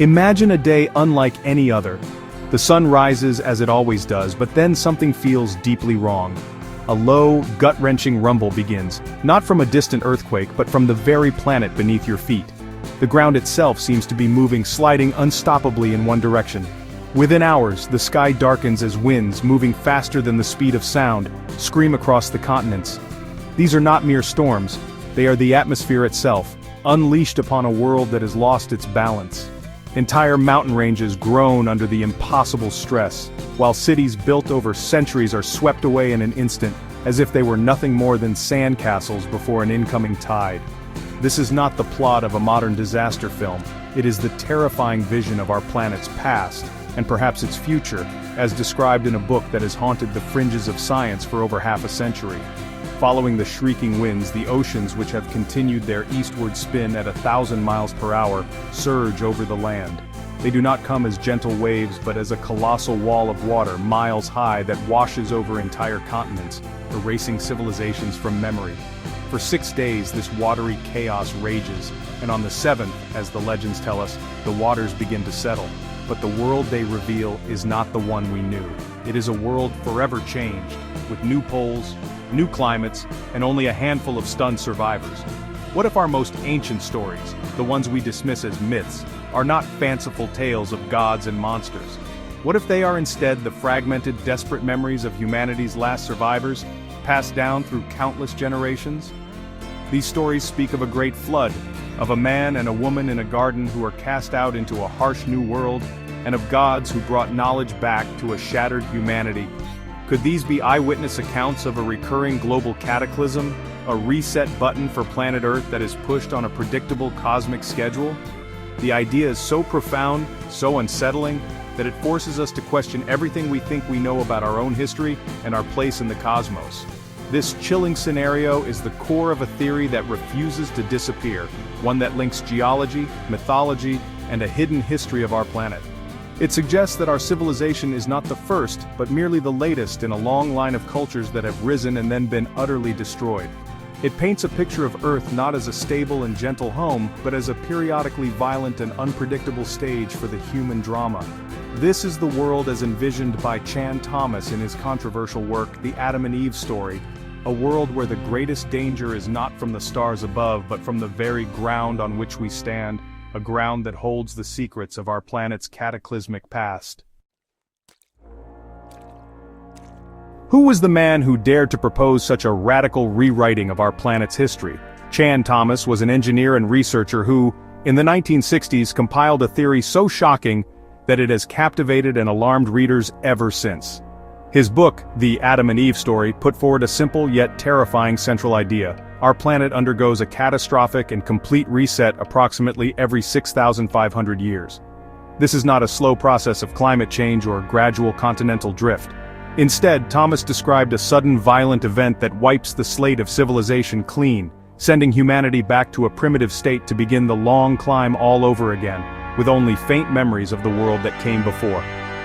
Imagine a day unlike any other. The sun rises as it always does, but then something feels deeply wrong. A low, gut-wrenching rumble begins, not from a distant earthquake but from the very planet beneath your feet. The ground itself seems to be moving, sliding unstoppably in one direction. Within hours, the sky darkens as winds, moving faster than the speed of sound, scream across the continents. These are not mere storms, they are the atmosphere itself, unleashed upon a world that has lost its balance. Entire mountain ranges groan under the impossible stress, while cities built over centuries are swept away in an instant, as if they were nothing more than sandcastles before an incoming tide. This is not the plot of a modern disaster film, it is the terrifying vision of our planet's past, and perhaps its future, as described in a book that has haunted the fringes of science for over half a century. Following the shrieking winds, the oceans, which have continued their eastward spin at 1,000 miles per hour, surge over the land. They do not come as gentle waves but as a colossal wall of water miles high that washes over entire continents, erasing civilizations from memory. For 6 days this watery chaos rages, and on the 7th, as the legends tell us, the waters begin to settle. But the world they reveal is not the one we knew. It is a world forever changed, with new poles, new climates, and only a handful of stunned survivors. What if our most ancient stories, the ones we dismiss as myths, are not fanciful tales of gods and monsters? What if they are instead the fragmented, desperate memories of humanity's last survivors, passed down through countless generations? These stories speak of a great flood, of a man and a woman in a garden who are cast out into a harsh new world, and of gods who brought knowledge back to a shattered humanity. Could these be eyewitness accounts of a recurring global cataclysm, a reset button for planet Earth that is pushed on a predictable cosmic schedule? The idea is so profound, so unsettling, that it forces us to question everything we think we know about our own history and our place in the cosmos. This chilling scenario is the core of a theory that refuses to disappear, one that links geology, mythology, and a hidden history of our planet. It suggests that our civilization is not the first, but merely the latest in a long line of cultures that have risen and then been utterly destroyed. It paints a picture of Earth not as a stable and gentle home, but as a periodically violent and unpredictable stage for the human drama. This is the world as envisioned by Chan Thomas in his controversial work, The Adam and Eve Story, a world where the greatest danger is not from the stars above but from the very ground on which we stand, a ground that holds the secrets of our planet's cataclysmic past. Who was the man who dared to propose such a radical rewriting of our planet's history? Chan Thomas was an engineer and researcher who, in the 1960s, compiled a theory so shocking that it has captivated and alarmed readers ever since. His book, The Adam and Eve Story, put forward a simple yet terrifying central idea. Our planet undergoes a catastrophic and complete reset approximately every 6,500 years. This is not a slow process of climate change or gradual continental drift. Instead, Thomas described a sudden violent event that wipes the slate of civilization clean, sending humanity back to a primitive state to begin the long climb all over again, with only faint memories of the world that came before.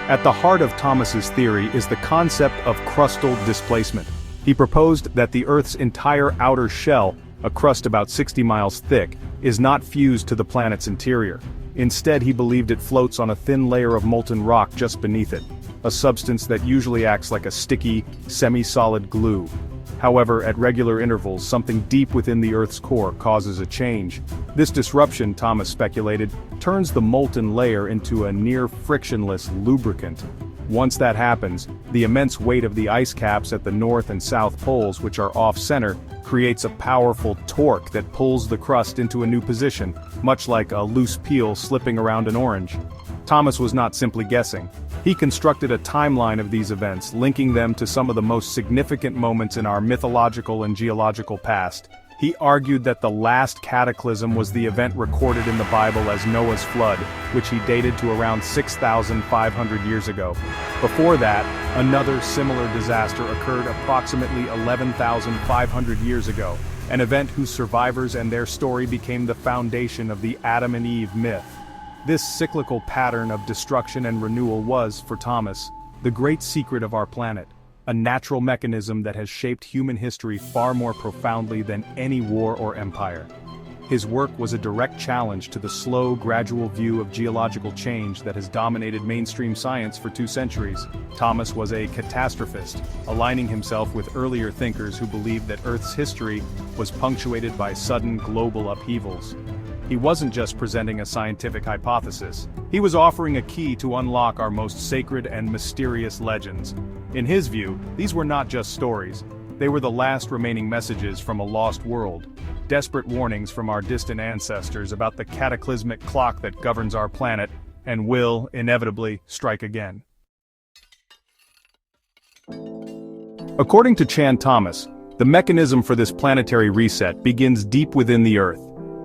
At the heart of Thomas's theory is the concept of crustal displacement. He proposed that the Earth's entire outer shell, a crust about 60 miles thick, is not fused to the planet's interior. Instead, he believed it floats on a thin layer of molten rock just beneath it, a substance that usually acts like a sticky, semi-solid glue. However, at regular intervals, something deep within the Earth's core causes a change. This disruption, Thomas speculated, turns the molten layer into a near-frictionless lubricant. Once that happens, the immense weight of the ice caps at the north and south poles, which are off-center, creates a powerful torque that pulls the crust into a new position, much like a loose peel slipping around an orange. Thomas was not simply guessing. He constructed a timeline of these events, linking them to some of the most significant moments in our mythological and geological past. He argued that the last cataclysm was the event recorded in the Bible as Noah's flood, which he dated to around 6,500 years ago. Before that, another similar disaster occurred approximately 11,500 years ago, an event whose survivors and their story became the foundation of the Adam and Eve myth. This cyclical pattern of destruction and renewal was, for Thomas, the great secret of our planet, a natural mechanism that has shaped human history far more profoundly than any war or empire. His work was a direct challenge to the slow, gradual view of geological change that has dominated mainstream science for 2 centuries. Thomas was a catastrophist, aligning himself with earlier thinkers who believed that Earth's history was punctuated by sudden global upheavals. He wasn't just presenting a scientific hypothesis, he was offering a key to unlock our most sacred and mysterious legends. In his view, these were not just stories, they were the last remaining messages from a lost world. Desperate warnings from our distant ancestors about the cataclysmic clock that governs our planet and will, inevitably, strike again. According to Chan Thomas, the mechanism for this planetary reset begins deep within the Earth.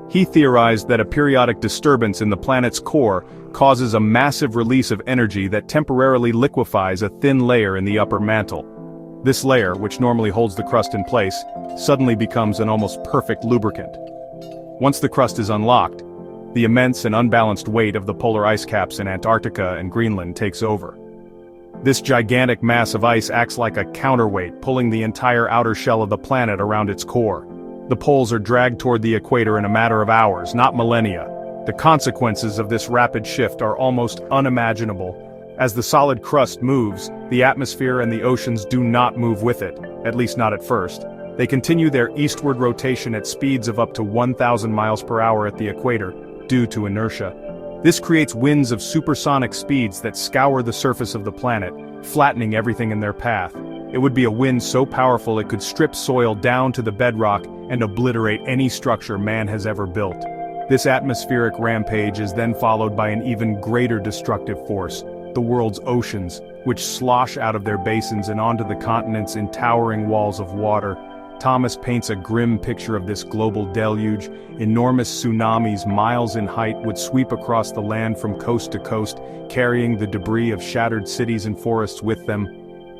He theorized that a periodic disturbance in the planet's core causes a massive release of energy that temporarily liquefies a thin layer in the upper mantle. This layer, which normally holds the crust in place, suddenly becomes an almost perfect lubricant. Once the crust is unlocked, the immense and unbalanced weight of the polar ice caps in Antarctica and Greenland takes over. This gigantic mass of ice acts like a counterweight, pulling the entire outer shell of the planet around its core. The poles are dragged toward the equator in a matter of hours, not millennia. The consequences of this rapid shift are almost unimaginable. As the solid crust moves, the atmosphere and the oceans do not move with it, at least not at first. They continue their eastward rotation at speeds of up to 1,000 miles per hour at the equator, due to inertia. This creates winds of supersonic speeds that scour the surface of the planet, flattening everything in their path. It would be a wind so powerful it could strip soil down to the bedrock and obliterate any structure man has ever built. This atmospheric rampage is then followed by an even greater destructive force, the world's oceans, which slosh out of their basins and onto the continents in towering walls of water. Thomas paints a grim picture of this global deluge. Enormous tsunamis miles in height would sweep across the land from coast to coast, carrying the debris of shattered cities and forests with them.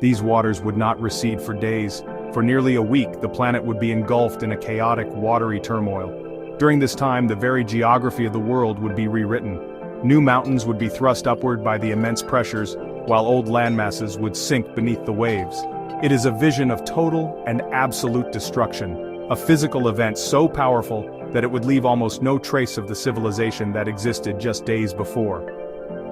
These waters would not recede for days. For nearly a week, the planet would be engulfed in a chaotic, watery turmoil. During this time, the very geography of the world would be rewritten. New mountains would be thrust upward by the immense pressures, while old landmasses would sink beneath the waves. It is a vision of total and absolute destruction, a physical event so powerful that it would leave almost no trace of the civilization that existed just days before.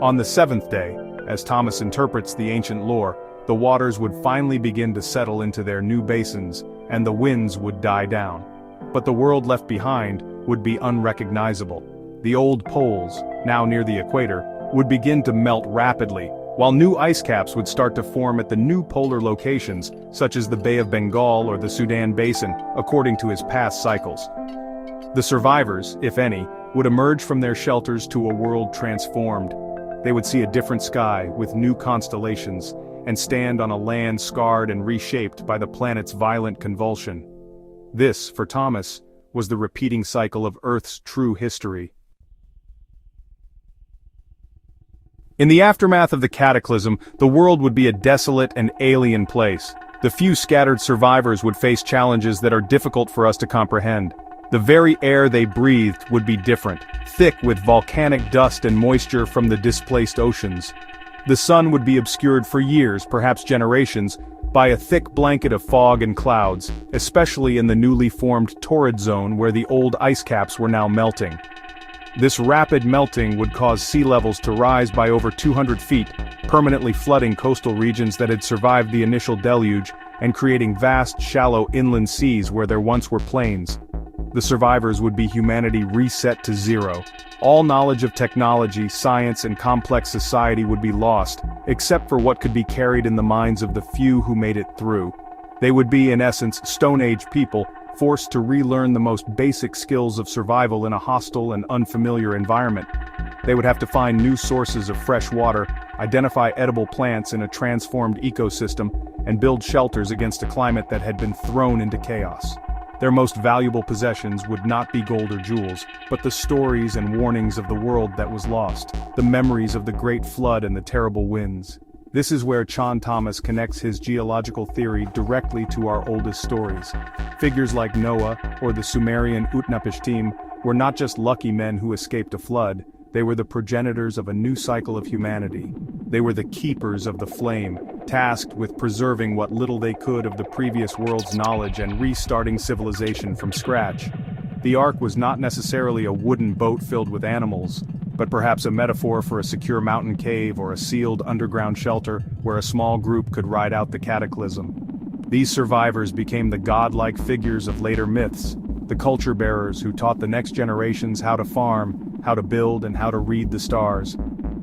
On the 7th day, as Thomas interprets the ancient lore, the waters would finally begin to settle into their new basins, and the winds would die down. But the world left behind would be unrecognizable. The old poles, now near the equator, would begin to melt rapidly, while new ice caps would start to form at the new polar locations, such as the Bay of Bengal or the Sudan Basin, according to his past cycles. The survivors, if any, would emerge from their shelters to a world transformed. They would see a different sky with new constellations, and stand on a land scarred and reshaped by the planet's violent convulsion. This, for Thomas, was the repeating cycle of Earth's true history. In the aftermath of the cataclysm, the world would be a desolate and alien place. The few scattered survivors would face challenges that are difficult for us to comprehend. The very air they breathed would be different, thick with volcanic dust and moisture from the displaced oceans. The sun would be obscured for years, perhaps generations, by a thick blanket of fog and clouds, especially in the newly formed torrid zone where the old ice caps were now melting. This rapid melting would cause sea levels to rise by over 200 feet, permanently flooding coastal regions that had survived the initial deluge and creating vast, shallow inland seas where there once were plains. The survivors would be humanity reset to zero. All knowledge of technology, science, and complex society would be lost, except for what could be carried in the minds of the few who made it through. They would be, in essence, Stone Age people, forced to relearn the most basic skills of survival in a hostile and unfamiliar environment. They would have to find new sources of fresh water, identify edible plants in a transformed ecosystem, and build shelters against a climate that had been thrown into chaos. Their most valuable possessions would not be gold or jewels, but the stories and warnings of the world that was lost, the memories of the Great Flood and the terrible winds. This is where Chan Thomas connects his geological theory directly to our oldest stories. Figures like Noah or the Sumerian Utnapishtim were not just lucky men who escaped a flood, they were the progenitors of a new cycle of humanity. They were the keepers of the flame, tasked with preserving what little they could of the previous world's knowledge and restarting civilization from scratch. The ark was not necessarily a wooden boat filled with animals, but perhaps a metaphor for a secure mountain cave or a sealed underground shelter where a small group could ride out the cataclysm. These survivors became the godlike figures of later myths, the culture bearers who taught the next generations how to farm, how to build, and how to read the stars.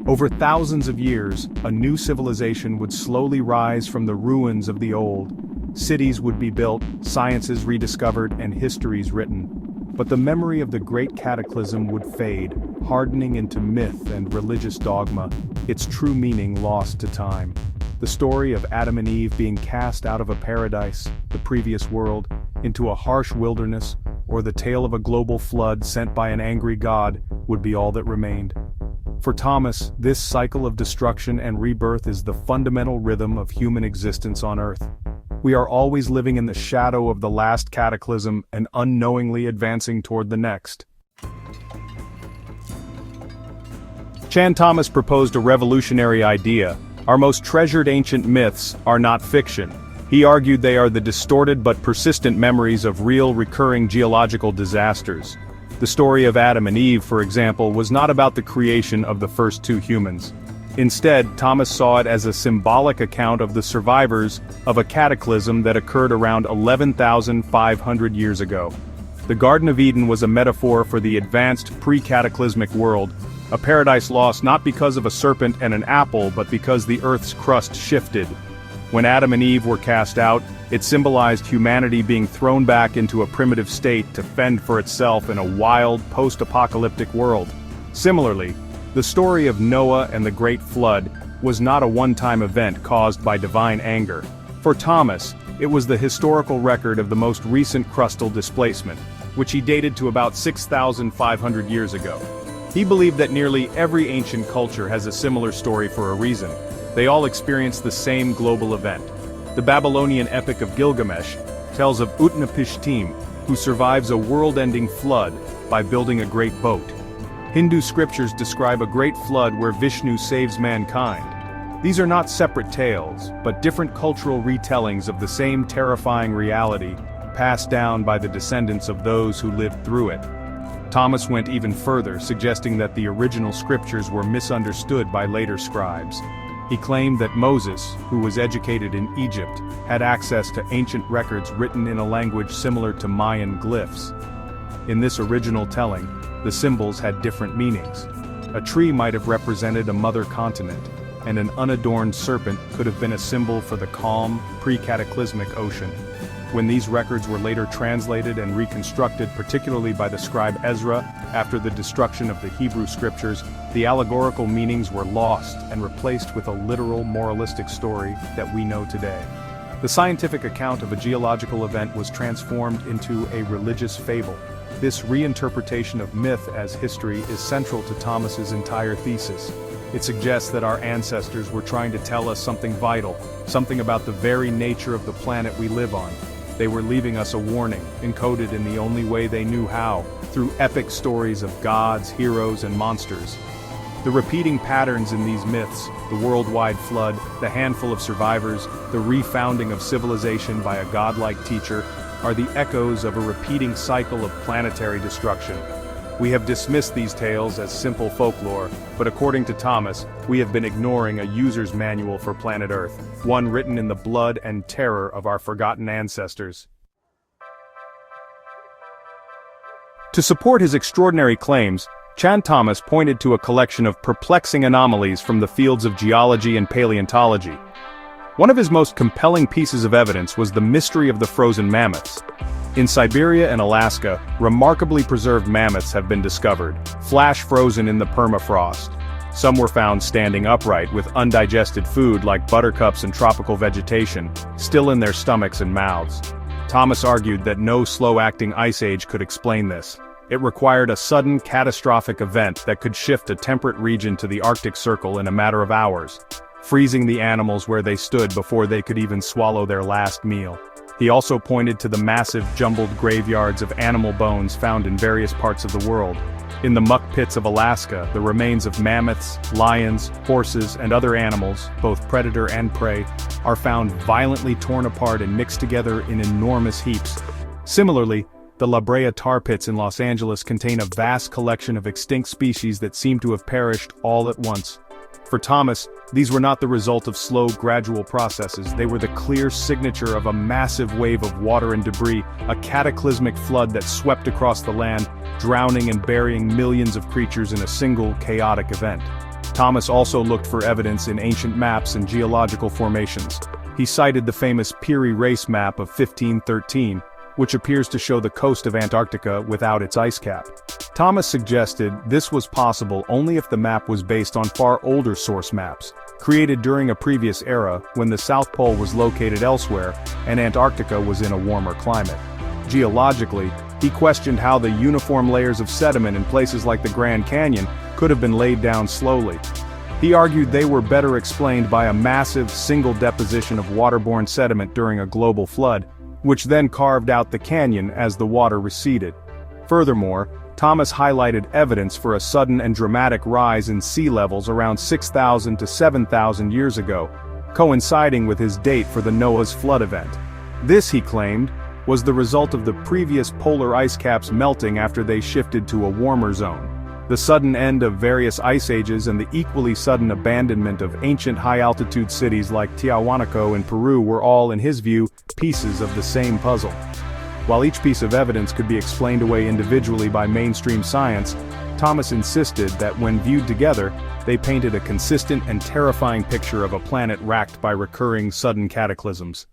Over thousands of years, a new civilization would slowly rise from the ruins of the old. Cities would be built, sciences rediscovered, and histories written. But the memory of the Great Cataclysm would fade, hardening into myth and religious dogma, its true meaning lost to time. The story of Adam and Eve being cast out of a paradise, the previous world, into a harsh wilderness, or the tale of a global flood sent by an angry God, would be all that remained. For Thomas, this cycle of destruction and rebirth is the fundamental rhythm of human existence on Earth. We are always living in the shadow of the last cataclysm and unknowingly advancing toward the next. Chan Thomas proposed a revolutionary idea. Our most treasured ancient myths are not fiction. He argued they are the distorted but persistent memories of real recurring geological disasters. The story of Adam and Eve, for example, was not about the creation of the first two humans. Instead, Thomas saw it as a symbolic account of the survivors of a cataclysm that occurred around 11,500 years ago. The Garden of Eden was a metaphor for the advanced pre-cataclysmic world, a paradise lost not because of a serpent and an apple but because the earth's crust shifted. When Adam and Eve were cast out, it symbolized humanity being thrown back into a primitive state to fend for itself in a wild, post-apocalyptic world. Similarly, the story of Noah and the Great Flood was not a one-time event caused by divine anger. For Thomas, it was the historical record of the most recent crustal displacement, which he dated to about 6,500 years ago. He believed that nearly every ancient culture has a similar story for a reason. They all experienced the same global event. The Babylonian epic of Gilgamesh tells of Utnapishtim, who survives a world-ending flood by building a great boat. Hindu scriptures describe a great flood where Vishnu saves mankind. These are not separate tales, but different cultural retellings of the same terrifying reality, passed down by the descendants of those who lived through it. Thomas went even further, suggesting that the original scriptures were misunderstood by later scribes. He claimed that Moses, who was educated in Egypt, had access to ancient records written in a language similar to Mayan glyphs. In this original telling, the symbols had different meanings. A tree might have represented a mother continent, and an unadorned serpent could have been a symbol for the calm, pre-cataclysmic ocean. When these records were later translated and reconstructed, particularly by the scribe Ezra, after the destruction of the Hebrew scriptures, the allegorical meanings were lost and replaced with a literal moralistic story that we know today. The scientific account of a geological event was transformed into a religious fable. This reinterpretation of myth as history is central to Thomas's entire thesis. It suggests that our ancestors were trying to tell us something vital, something about the very nature of the planet we live on. They were leaving us a warning, encoded in the only way they knew how, through epic stories of gods, heroes, and monsters. The repeating patterns in these myths, the worldwide flood, the handful of survivors, the refounding of civilization by a godlike teacher, are the echoes of a repeating cycle of planetary destruction. We have dismissed these tales as simple folklore, but according to Thomas, we have been ignoring a user's manual for planet Earth, one written in the blood and terror of our forgotten ancestors. To support his extraordinary claims, Chan Thomas pointed to a collection of perplexing anomalies from the fields of geology and paleontology. One of his most compelling pieces of evidence was the mystery of the frozen mammoths. In Siberia and Alaska, remarkably preserved mammoths have been discovered, flash frozen in the permafrost. Some were found standing upright with undigested food like buttercups and tropical vegetation, still in their stomachs and mouths. Thomas argued that no slow-acting ice age could explain this. It required a sudden, catastrophic event that could shift a temperate region to the Arctic Circle in a matter of hours, freezing the animals where they stood before they could even swallow their last meal. He also pointed to the massive jumbled graveyards of animal bones found in various parts of the world. In the muck pits of Alaska, the remains of mammoths, lions, horses, and other animals, both predator and prey, are found violently torn apart and mixed together in enormous heaps. Similarly, The La Brea tar pits in Los Angeles contain a vast collection of extinct species that seem to have perished all at once. For Thomas, these were not the result of slow, gradual processes. They were the clear signature of a massive wave of water and debris, a cataclysmic flood that swept across the land, drowning and burying millions of creatures in a single, chaotic event. Thomas also looked for evidence in ancient maps and geological formations. He cited the famous Peary Race map of 1513, which appears to show the coast of Antarctica without its ice cap. Thomas suggested this was possible only if the map was based on far older source maps, created during a previous era when the South Pole was located elsewhere and Antarctica was in a warmer climate. Geologically, he questioned how the uniform layers of sediment in places like the Grand Canyon could have been laid down slowly. He argued they were better explained by a massive, single deposition of waterborne sediment during a global flood, which then carved out the canyon as the water receded. Furthermore, Thomas highlighted evidence for a sudden and dramatic rise in sea levels around 6,000 to 7,000 years ago, coinciding with his date for the Noah's flood event. This, he claimed, was the result of the previous polar ice caps melting after they shifted to a warmer zone. The sudden end of various ice ages and the equally sudden abandonment of ancient high-altitude cities like Tiahuanaco in Peru were all, in his view, pieces of the same puzzle. While each piece of evidence could be explained away individually by mainstream science, Thomas insisted that when viewed together, they painted a consistent and terrifying picture of a planet racked by recurring sudden cataclysms.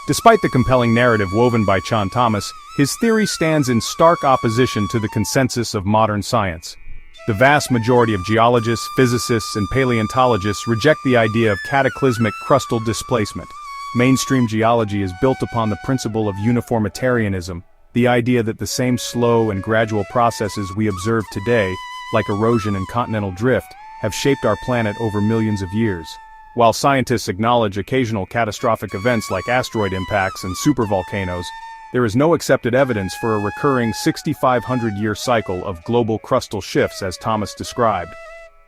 Despite the compelling narrative woven by John Thomas, his theory stands in stark opposition to the consensus of modern science. The vast majority of geologists, physicists, and paleontologists reject the idea of cataclysmic crustal displacement. Mainstream geology is built upon the principle of uniformitarianism, the idea that the same slow and gradual processes we observe today, like erosion and continental drift, have shaped our planet over millions of years. While scientists acknowledge occasional catastrophic events like asteroid impacts and supervolcanoes, there is no accepted evidence for a recurring 6,500-year cycle of global crustal shifts as Thomas described.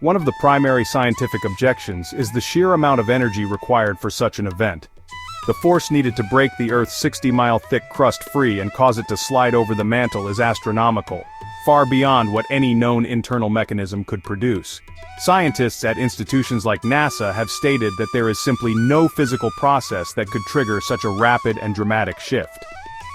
One of the primary scientific objections is the sheer amount of energy required for such an event. The force needed to break the Earth's 60-mile-thick crust free and cause it to slide over the mantle is astronomical, far beyond what any known internal mechanism could produce. Scientists at institutions like NASA have stated that there is simply no physical process that could trigger such a rapid and dramatic shift.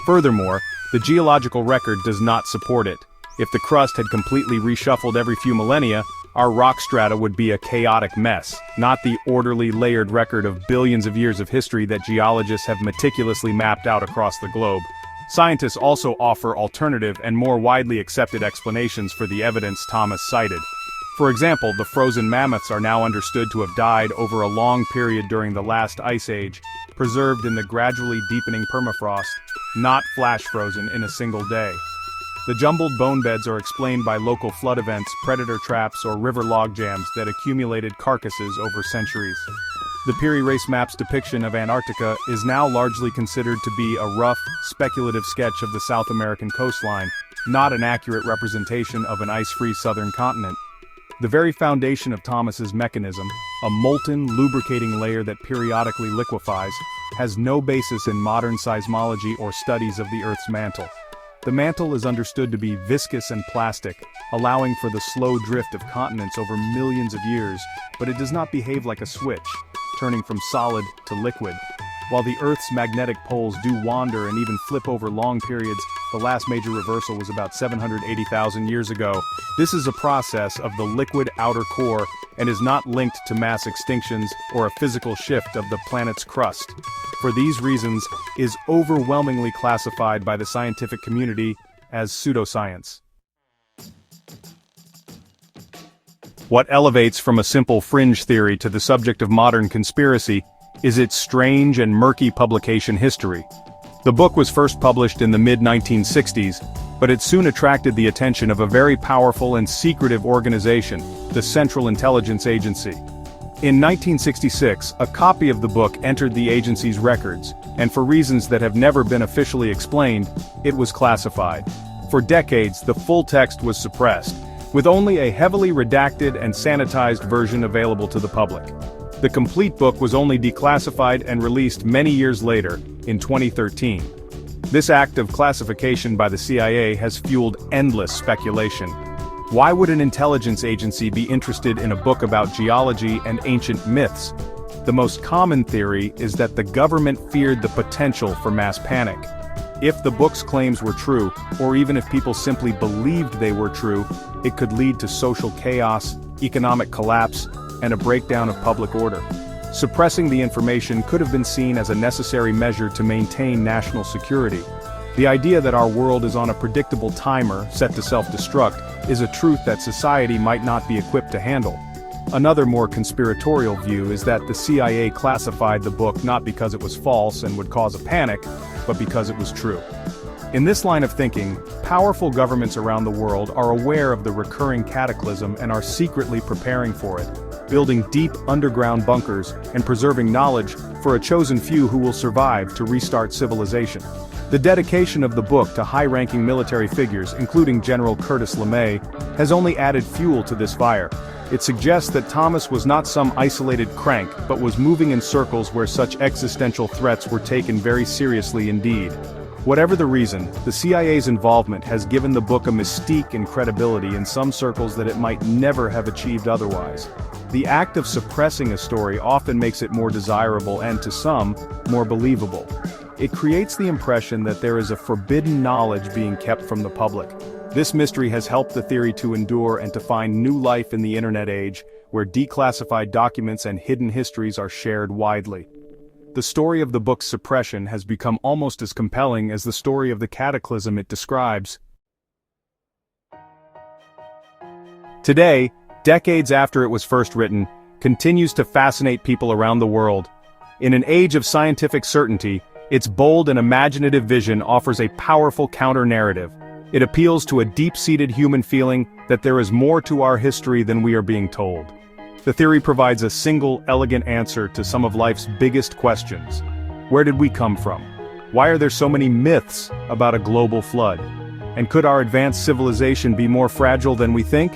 Furthermore, the geological record does not support it. If the crust had completely reshuffled every few millennia, our rock strata would be a chaotic mess, not the orderly, layered record of billions of years of history that geologists have meticulously mapped out across the globe. Scientists also offer alternative and more widely accepted explanations for the evidence Thomas cited. For example, the frozen mammoths are now understood to have died over a long period during the last ice age, preserved in the gradually deepening permafrost, not flash frozen in a single day. The jumbled bone beds are explained by local flood events, predator traps, or river logjams that accumulated carcasses over centuries. The Peary Race map's depiction of Antarctica is now largely considered to be a rough, speculative sketch of the South American coastline, not an accurate representation of an ice-free southern continent. The very foundation of Thomas's mechanism, a molten, lubricating layer that periodically liquefies, has no basis in modern seismology or studies of the Earth's mantle. The mantle is understood to be viscous and plastic, allowing for the slow drift of continents over millions of years, but it does not behave like a switch, turning from solid to liquid. While the Earth's magnetic poles do wander and even flip over long periods, the last major reversal was about 780,000 years ago. This is a process of the liquid outer core and is not linked to mass extinctions or a physical shift of the planet's crust. For these reasons, is overwhelmingly classified by the scientific community as pseudoscience. What elevates from a simple fringe theory to the subject of modern conspiracy is its strange and murky publication history. The book was first published in the mid-1960s, but it soon attracted the attention of a very powerful and secretive organization, the Central Intelligence Agency. In 1966, a copy of the book entered the agency's records, and for reasons that have never been officially explained, it was classified. For decades, the full text was suppressed, with only a heavily redacted and sanitized version available to the public. The complete book was only declassified and released many years later, in 2013. This act of classification by the CIA has fueled endless speculation. Why would an intelligence agency be interested in a book about geology and ancient myths? The most common theory is that the government feared the potential for mass panic. If the book's claims were true, or even if people simply believed they were true, it could lead to social chaos, economic collapse, and a breakdown of public order. Suppressing the information could have been seen as a necessary measure to maintain national security. The idea that our world is on a predictable timer set to self-destruct is a truth that society might not be equipped to handle. Another more conspiratorial view is that the CIA classified the book not because it was false and would cause a panic, but because it was true. In this line of thinking, powerful governments around the world are aware of the recurring cataclysm and are secretly preparing for it, building deep underground bunkers and preserving knowledge for a chosen few who will survive to restart civilization. The dedication of the book to high-ranking military figures, including General Curtis LeMay, has only added fuel to this fire. It suggests that Thomas was not some isolated crank, but was moving in circles where such existential threats were taken very seriously indeed. Whatever the reason, the CIA's involvement has given the book a mystique and credibility in some circles that it might never have achieved otherwise. The act of suppressing a story often makes it more desirable and, to some, more believable. It creates the impression that there is a forbidden knowledge being kept from the public. This mystery has helped the theory to endure and to find new life in the internet age, where declassified documents and hidden histories are shared widely. The story of the book's suppression has become almost as compelling as the story of the cataclysm it describes. Today, decades after it was first written, continues to fascinate people around the world. In an age of scientific certainty, its bold and imaginative vision offers a powerful counter-narrative. It appeals to a deep-seated human feeling that there is more to our history than we are being told. The theory provides a single, elegant answer to some of life's biggest questions. Where did we come from? Why are there so many myths about a global flood? And could our advanced civilization be more fragile than we think?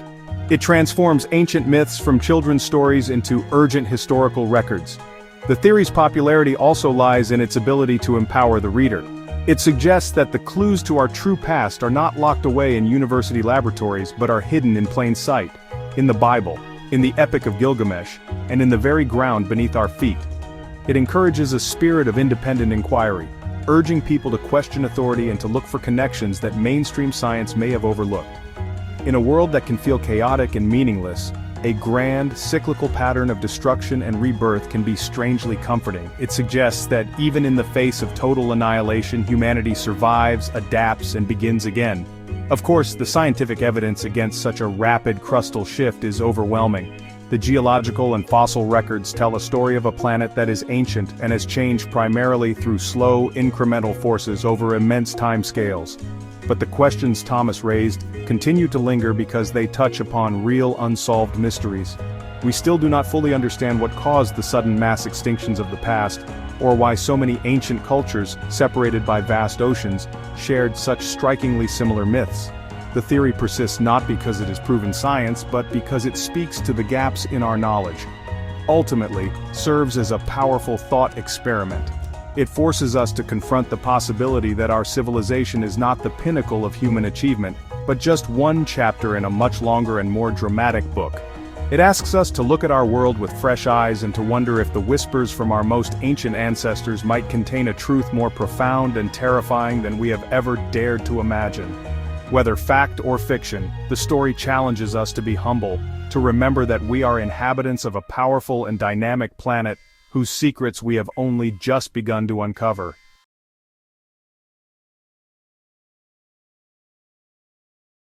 It transforms ancient myths from children's stories into urgent historical records. The theory's popularity also lies in its ability to empower the reader. It suggests that the clues to our true past are not locked away in university laboratories but are hidden in plain sight, in the Bible, in the Epic of Gilgamesh, and in the very ground beneath our feet. It encourages a spirit of independent inquiry, urging people to question authority and to look for connections that mainstream science may have overlooked. In a world that can feel chaotic and meaningless, a grand, cyclical pattern of destruction and rebirth can be strangely comforting. It suggests that even in the face of total annihilation, humanity survives, adapts, and begins again. Of course, the scientific evidence against such a rapid crustal shift is overwhelming. The geological and fossil records tell a story of a planet that is ancient and has changed primarily through slow, incremental forces over immense timescales. But the questions Thomas raised continue to linger because they touch upon real unsolved mysteries. We still do not fully understand what caused the sudden mass extinctions of the past, or why so many ancient cultures, separated by vast oceans, shared such strikingly similar myths. The theory persists not because it is proven science, but because it speaks to the gaps in our knowledge. Ultimately, serves as a powerful thought experiment. It forces us to confront the possibility that our civilization is not the pinnacle of human achievement, but just one chapter in a much longer and more dramatic book. It asks us to look at our world with fresh eyes and to wonder if the whispers from our most ancient ancestors might contain a truth more profound and terrifying than we have ever dared to imagine. Whether fact or fiction, the story challenges us to be humble, to remember that we are inhabitants of a powerful and dynamic planet whose secrets we have only just begun to uncover.